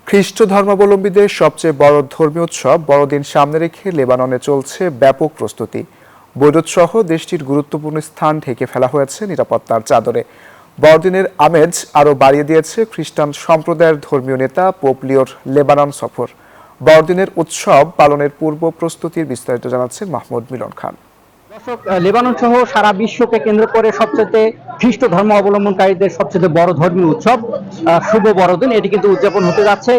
খ্রিস্ট ধর্মাবলম্বীদের সবচেয়ে বড় ধর্মীয় উৎসব বড়দিন সামনে রেখে লেবাননে চলছে ব্যাপক প্রস্তুতি। বৈরুত সহ দেশটির গুরুত্বপূর্ণ স্থান ঢেকে ফেলা হয়েছে নিরাপত্তার চাদরে। বড়দিনের আমেজ আরও বাড়িয়ে দিয়েছে খ্রিস্টান সম্প্রদায়ের ধর্মীয় নেতা পোপ লিওর লেবানন সফর। বড়দিনের উৎসব পালনের পূর্ব প্রস্তুতির বিস্তারিত জানাচ্ছেন মাহমুদ মিলন খান। দর্শক, লেবানন সহ সারা বিশ্বকে কেন্দ্র করে সবচেয়ে খ্রিস্ট ধর্ম অবলম্বনকারীদের সবচেয়ে বড় ধর্মীয় উৎসব শুভ বড়দিন এটি কিন্তু উদযাপন হতে যাচ্ছে।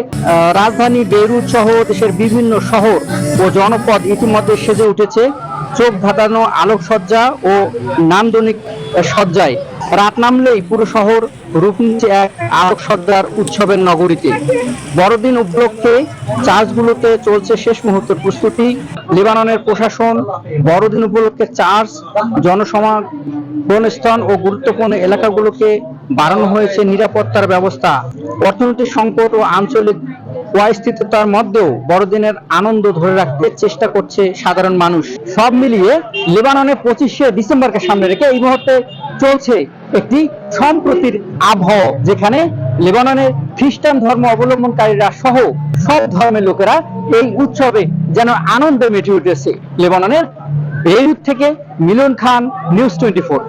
রাজধানী বেইরুত সহ দেশের বিভিন্ন শহর ও জনপদ ইতিমধ্যে সেজে উঠেছে চোখ ধাঁধানো আলোকসজ্জা ও নান্দনিক সজ্জায়। রাত নামলেই পুরো শহর রূপ নিচ্ছে এক আলোকসজ্জার উৎসবের নগরীতে। বড়দিন উপলক্ষে চার্চগুলোতে চলছে শেষ মুহূর্তের প্রস্তুতি। লেবাননের প্রশাসন বড়দিন উপলক্ষে চার্চ, জনসমাগমস্থল ও গুরুত্বপূর্ণ এলাকাগুলোকে বাড়ানো হয়েছে নিরাপত্তার ব্যবস্থা। অর্থনৈতিক সংকট ও আঞ্চলিক অস্থিরতার মধ্যেও বড়দিনের আনন্দ ধরে রাখতে চেষ্টা করছে সাধারণ মানুষ। সব মিলিয়ে লেবাননে 25শে ডিসেম্বরকে সামনে রেখে এই মুহূর্তে চলছে একটি সম্প্রীতির আবহাওয়া, যেখানে লেবাননের খ্রিস্টান ধর্ম অবলম্বনকারীরা সহ সব ধর্মের লোকেরা এই উৎসবে যেন আনন্দে মেতে উঠেছে। লেবাননের বেইরুত থেকে মিলন খান, নিউজ 24।